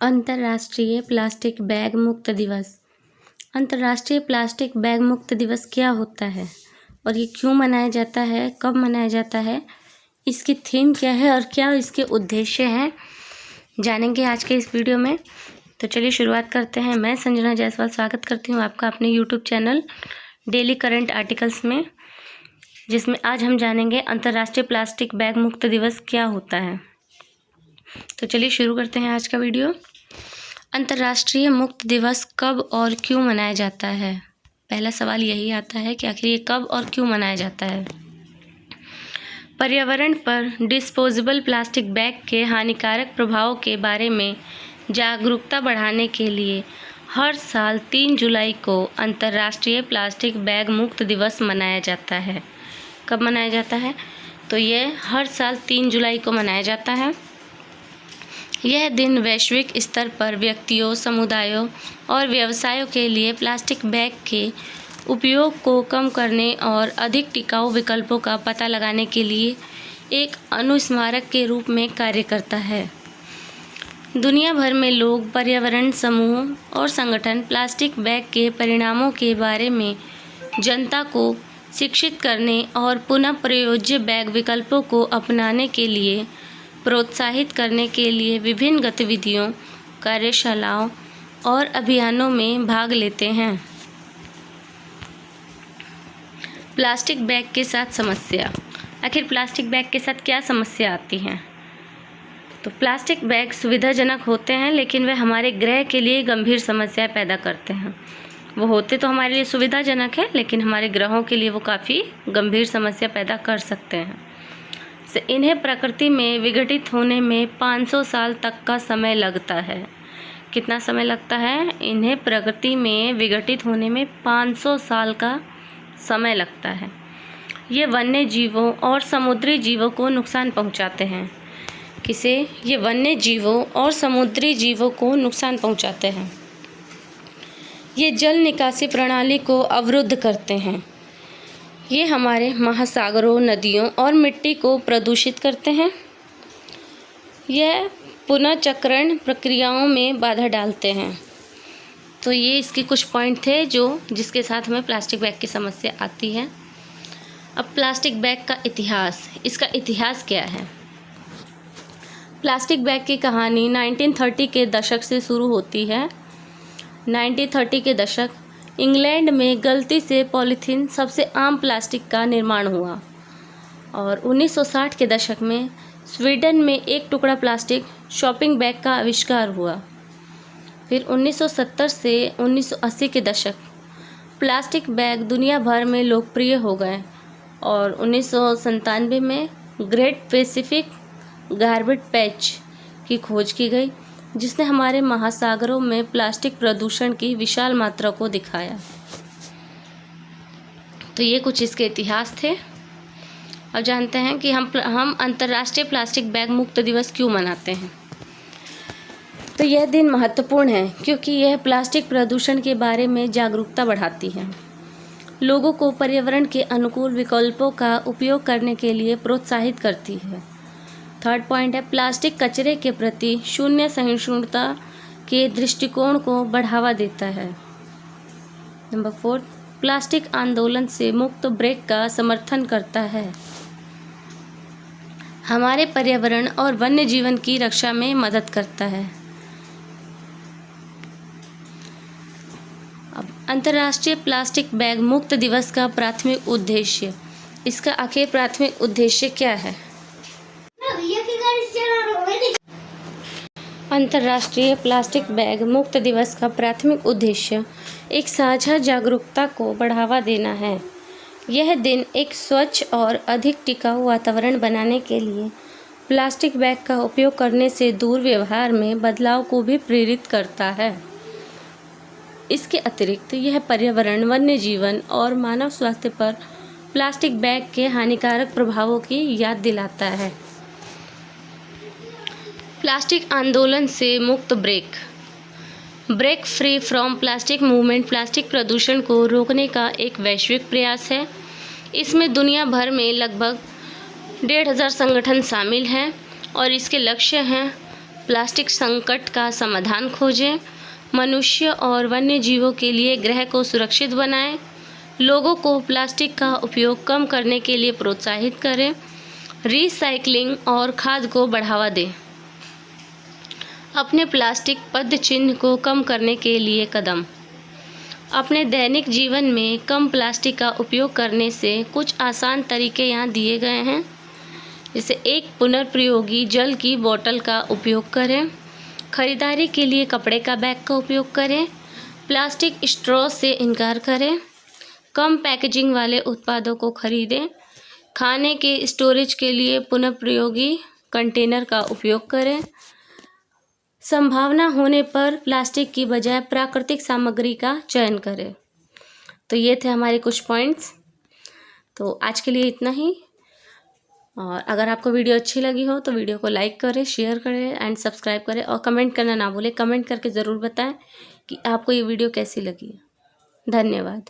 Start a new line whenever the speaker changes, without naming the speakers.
अंतर्राष्ट्रीय plastic bag मुक्त दिवस। अंतर्राष्ट्रीय प्लास्टिक बैग मुक्त दिवस क्या होता है और ये क्यों मनाया जाता है, कब मनाया जाता है, इसकी थीम क्या है और क्या इसके उद्देश्य हैं, जानेंगे आज के इस वीडियो में। तो चलिए शुरुआत करते हैं। मैं संजना जायसवाल स्वागत करती हूँ आपका अपने YouTube channel daily current articles में, जिसमें आज हम जानेंगे अंतर्राष्ट्रीय प्लास्टिक बैग मुक्त दिवस क्या होता है। तो चलिए शुरू करते हैं आज का वीडियो। अंतर्राष्ट्रीय मुक्त दिवस कब और क्यों मनाया जाता है? पहला सवाल यही आता है कि आखिर ये कब और क्यों मनाया जाता है। पर्यावरण पर डिस्पोजेबल प्लास्टिक बैग के हानिकारक प्रभावों के बारे में जागरूकता बढ़ाने के लिए हर साल 3 जुलाई को अंतर्राष्ट्रीय प्लास्टिक बैग मुक्त दिवस मनाया जाता है। कब मनाया जाता है? तो ये हर साल 3 जुलाई को मनाया जाता है। यह दिन वैश्विक स्तर पर व्यक्तियों, समुदायों और व्यवसायों के लिए प्लास्टिक बैग के उपयोग को कम करने और अधिक टिकाऊ विकल्पों का पता लगाने के लिए एक अनुस्मारक के रूप में कार्य करता है। दुनिया भर में लोग, पर्यावरण समूह और संगठन प्लास्टिक बैग के परिणामों के बारे में जनता को शिक्षित करने और पुनः प्रयोज्य बैग विकल्पों को अपनाने के लिए प्रोत्साहित करने के लिए विभिन्न गतिविधियों, कार्यशालाओं और अभियानों में भाग लेते हैं। प्लास्टिक बैग के साथ समस्या। आखिर प्लास्टिक बैग के साथ क्या समस्या आती हैं? तो प्लास्टिक बैग सुविधाजनक होते हैं, लेकिन वे हमारे ग्रह के लिए गंभीर समस्याएं पैदा करते हैं। वो होते तो हमारे लिए सुविधाजनक है, लेकिन हमारे ग्रहों के लिए वो काफ़ी गंभीर समस्या पैदा कर सकते हैं। इन्हें प्रकृति में विघटित होने में 500 साल तक का समय लगता है। कितना समय लगता है? इन्हें प्रकृति में विघटित होने में 500 साल का समय लगता है। ये वन्य जीवों और समुद्री जीवों को नुकसान पहुंचाते हैं। किसे? ये वन्य जीवों और समुद्री जीवों को नुकसान पहुंचाते हैं। ये जल निकासी प्रणाली को अवरुद्ध करते हैं। ये हमारे महासागरों, नदियों और मिट्टी को प्रदूषित करते हैं। यह पुनर्चक्रण प्रक्रियाओं में बाधा डालते हैं। तो ये इसके कुछ पॉइंट थे जिसके साथ हमें प्लास्टिक बैग की समस्या आती है। अब प्लास्टिक बैग का इतिहास। इसका इतिहास क्या है? प्लास्टिक बैग की कहानी 1930 के दशक से शुरू होती है। 1930 के दशक इंग्लैंड में गलती से पॉलीथीन सबसे आम प्लास्टिक का निर्माण हुआ और 1960 के दशक में स्वीडन में एक टुकड़ा प्लास्टिक शॉपिंग बैग का आविष्कार हुआ। फिर 1970 से 1980 के दशक प्लास्टिक बैग दुनिया भर में लोकप्रिय हो गए और 1997 में ग्रेट पैसिफिक गार्बेज पैच की खोज की गई, जिसने हमारे महासागरों में प्लास्टिक प्रदूषण की विशाल मात्रा को दिखाया। तो ये कुछ इसके इतिहास थे। अब जानते हैं कि हम अंतर्राष्ट्रीय प्लास्टिक बैग मुक्त दिवस क्यों मनाते हैं। तो यह दिन महत्वपूर्ण है क्योंकि यह प्लास्टिक प्रदूषण के बारे में जागरूकता बढ़ाती है, लोगों को पर्यावरण के अनुकूल विकल्पों का उपयोग करने के लिए प्रोत्साहित करती है। थर्ड पॉइंट है प्लास्टिक कचरे के प्रति शून्य सहिष्णुता के दृष्टिकोण को बढ़ावा देता है। नंबर 4, प्लास्टिक आंदोलन से मुक्त ब्रेक का समर्थन करता है, हमारे पर्यावरण और वन्य जीवन की रक्षा में मदद करता है। अब अंतर्राष्ट्रीय प्लास्टिक बैग मुक्त दिवस का प्राथमिक उद्देश्य। इसका आखिर प्राथमिक उद्देश्य क्या है? अंतर्राष्ट्रीय प्लास्टिक बैग मुक्त दिवस का प्राथमिक उद्देश्य एक साझा जागरूकता को बढ़ावा देना है। यह दिन एक स्वच्छ और अधिक टिकाऊ वातावरण बनाने के लिए प्लास्टिक बैग का उपयोग करने से दूर व्यवहार में बदलाव को भी प्रेरित करता है। इसके अतिरिक्त यह पर्यावरण, वन्य जीवन और मानव स्वास्थ्य पर प्लास्टिक बैग के हानिकारक प्रभावों की याद दिलाता है। प्लास्टिक आंदोलन से मुक्त break free from plastic movement plastic प्रदूषण को रोकने का एक वैश्विक प्रयास है। इसमें दुनिया भर में लगभग 1500 संगठन शामिल हैं और इसके लक्ष्य हैं प्लास्टिक संकट का समाधान खोजें। मनुष्य और वन्य जीवों के लिए ग्रह को सुरक्षित बनाएं। लोगों को प्लास्टिक का उपयोग कम करने के लिए प्रोत्साहित करें। रिसाइकलिंग और खाद को बढ़ावा दें। अपने प्लास्टिक पदचिह्न को कम करने के लिए कदम। अपने दैनिक जीवन में कम प्लास्टिक का उपयोग करने से कुछ आसान तरीके यहाँ दिए गए हैं। जैसे एक पुनर्प्रयोगी जल की बोतल का उपयोग करें। खरीदारी के लिए कपड़े का बैग का उपयोग करें। प्लास्टिक स्ट्रॉ से इनकार करें। कम पैकेजिंग वाले उत्पादों को खरीदें। खाने के स्टोरेज के लिए पुनर्प्रयोगी कंटेनर का उपयोग करें। संभावना होने पर प्लास्टिक की बजाय प्राकृतिक सामग्री का चयन करें। तो ये थे हमारे कुछ पॉइंट्स। तो आज के लिए इतना ही। और अगर आपको वीडियो अच्छी लगी हो तो वीडियो को लाइक करें, शेयर करें एंड सब्सक्राइब करें और कमेंट करना ना भूलें। कमेंट करके ज़रूर बताएं कि आपको ये वीडियो कैसी लगी। धन्यवाद।